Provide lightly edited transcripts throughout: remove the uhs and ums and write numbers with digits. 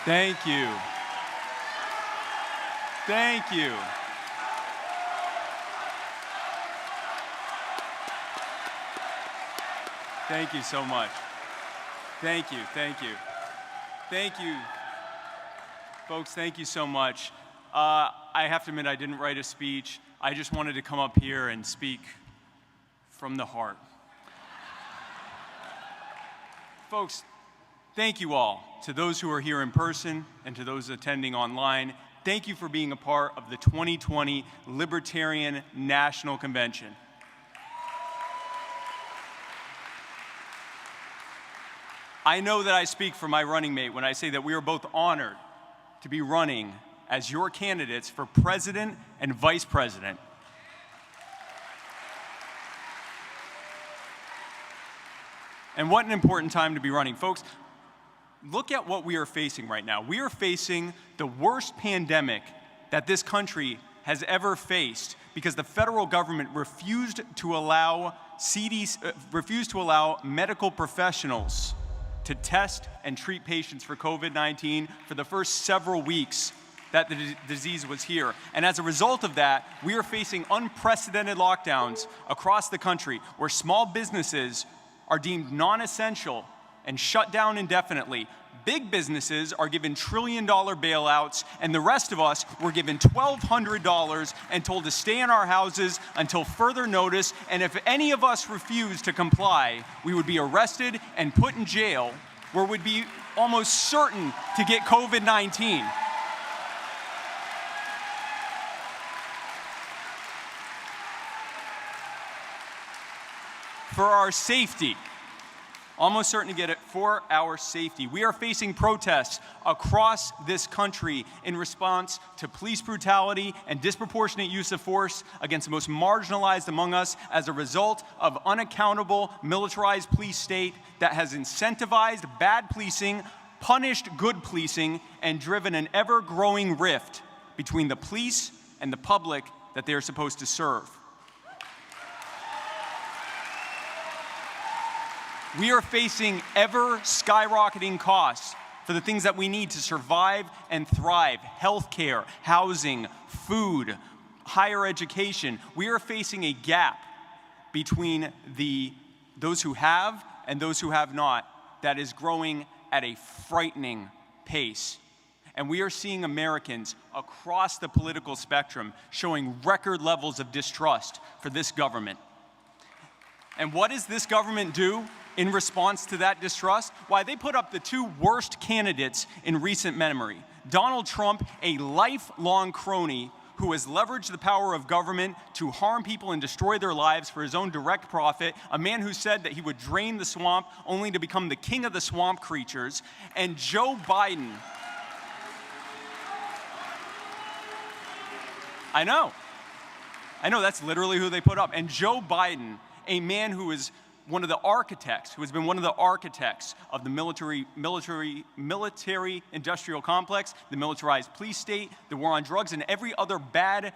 Thank you. Thank you. Thank you so much. Thank you, thank you. Thank you. Folks, thank you so much. I have to admit, I didn't write a speech. I just wanted to come up here and speak from the heart. Folks, thank you all. To those who are here in person and to those attending online, thank you for being a part of the 2020 Libertarian National Convention. I know that I speak for my running mate when I say that we are both honored to be running as your candidates for president and vice president. And what an important time to be running. Folks, look at what we are facing right now. We are facing the worst pandemic that this country has ever faced because the federal government refused to allow medical professionals to test and treat patients for COVID-19 for the first several weeks that the disease was here. And as a result of that, we are facing unprecedented lockdowns across the country where small businesses are deemed non-essential and shut down indefinitely. Big businesses are given trillion-dollar bailouts, and the rest of us were given $1,200 and told to stay in our houses until further notice, and if any of us refused to comply, we would be arrested and put in jail, where we'd be almost certain to get COVID-19. For our safety, almost certain to get it, for our safety. We are facing protests across this country in response to police brutality and disproportionate use of force against the most marginalized among us as a result of unaccountable militarized police state that has incentivized bad policing, punished good policing, and driven an ever-growing rift between the police and the public that they are supposed to serve. We are facing ever-skyrocketing costs for the things that we need to survive and thrive: healthcare, housing, food, higher education. We are facing a gap between those who have and those who have not that is growing at a frightening pace. And we are seeing Americans across the political spectrum showing record levels of distrust for this government. And what does this government do in response to that distrust? Why, they put up the two worst candidates in recent memory. Donald Trump, a lifelong crony who has leveraged the power of government to harm people and destroy their lives for his own direct profit, a man who said that he would drain the swamp only to become the king of the swamp creatures, and Joe Biden. I know, that's literally who they put up. And Joe Biden, a man who is one of the architects, who has been one of the architects of the military-industrial complex, the militarized police state, the war on drugs, and every other bad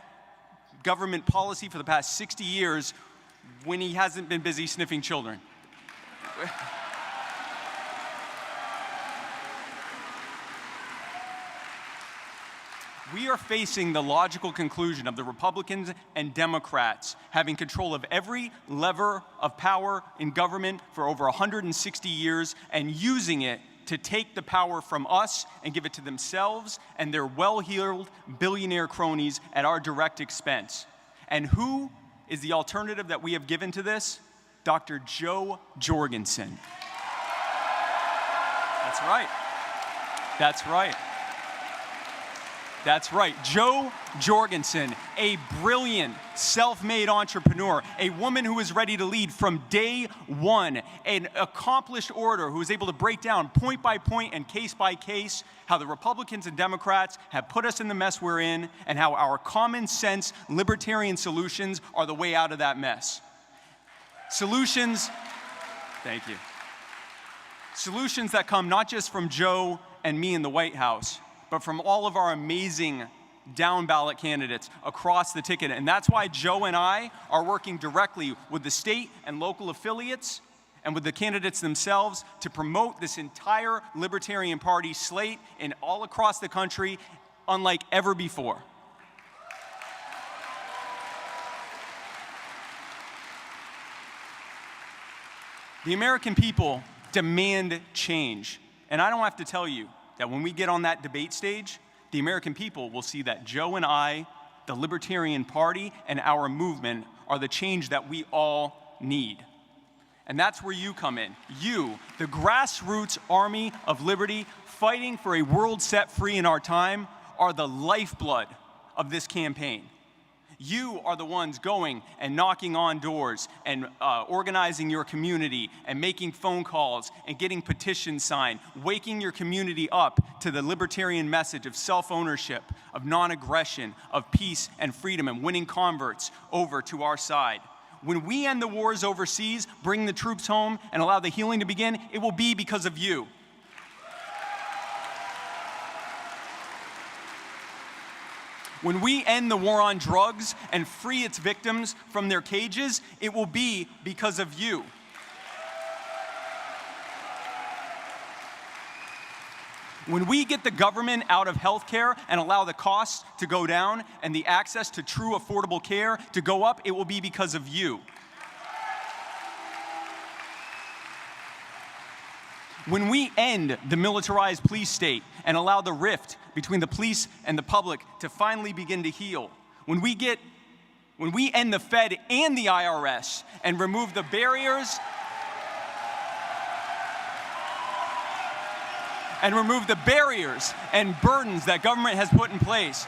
government policy for the past 60 years when he hasn't been busy sniffing children. We are facing the logical conclusion of the Republicans and Democrats having control of every lever of power in government for over 160 years and using it to take the power from us and give it to themselves and their well-heeled billionaire cronies at our direct expense. And who is the alternative that we have given to this? Dr. Joe Jorgensen. That's right. That's right. That's right, Joe Jorgensen, a brilliant, self-made entrepreneur, a woman who is ready to lead from day one, an accomplished orator who is able to break down point by point and case by case how the Republicans and Democrats have put us in the mess we're in and how our common sense libertarian solutions are the way out of that mess. Solutions, thank you. Solutions that come not just from Joe and me in the White House, but from all of our amazing down-ballot candidates across the ticket. And that's why Joe and I are working directly with the state and local affiliates and with the candidates themselves to promote this entire Libertarian Party slate in all across the country, unlike ever before. The American people demand change. And I don't have to tell you that when we get on that debate stage, the American people will see that Joe and I, the Libertarian Party, and our movement are the change that we all need. And that's where you come in. You, the grassroots army of liberty, fighting for a world set free in our time, are the lifeblood of this campaign. You are the ones going and knocking on doors and organizing your community and making phone calls and getting petitions signed, waking your community up to the libertarian message of self-ownership, of non-aggression, of peace and freedom, and winning converts over to our side. When we end the wars overseas, bring the troops home, and allow the healing to begin, it will be because of you. When we end the war on drugs and free its victims from their cages, it will be because of you. When we get the government out of healthcare and allow the costs to go down and the access to true affordable care to go up, it will be because of you. When we end the militarized police state and allow the rift between the police and the public to finally begin to heal, when we end the Fed and the IRS and remove the barriers and burdens that government has put in place.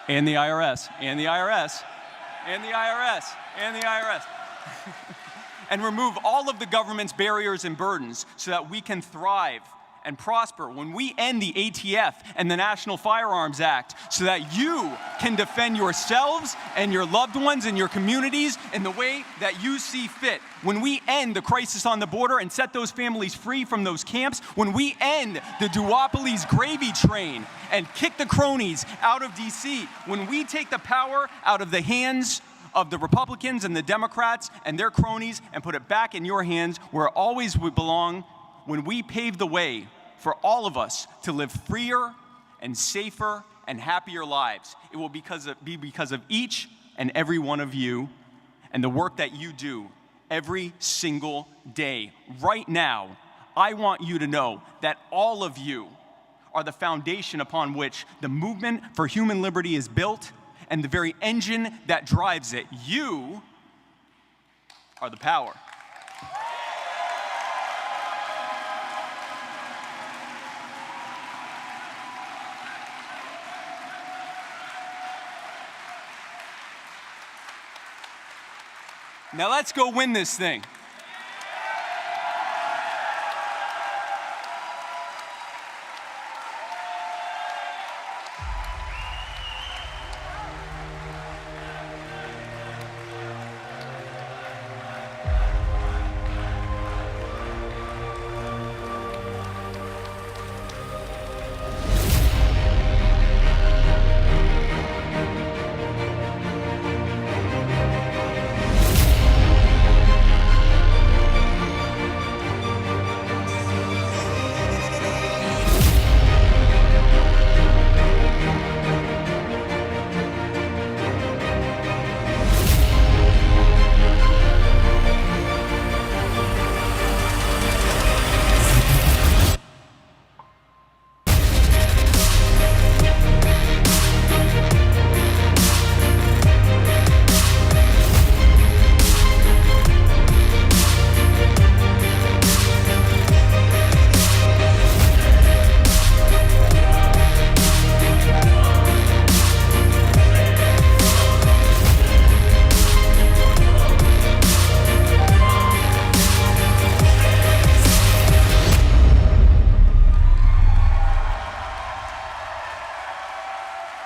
And the IRS, and the IRS, and the IRS, and the IRS. And remove all of the government's barriers and burdens so that we can thrive and prosper. When we end the ATF and the National Firearms Act so that you can defend yourselves and your loved ones and your communities in the way that you see fit. When we end the crisis on the border and set those families free from those camps. When we end the duopoly's gravy train and kick the cronies out of DC. When we take the power out of the hands of the Republicans and the Democrats and their cronies and put it back in your hands where it always would belong. When we pave the way for all of us to live freer and safer and happier lives, it will be because of each and every one of you and the work that you do every single day. Right now, I want you to know that all of you are the foundation upon which the movement for human liberty is built and the very engine that drives it. You are the power. Now let's go win this thing.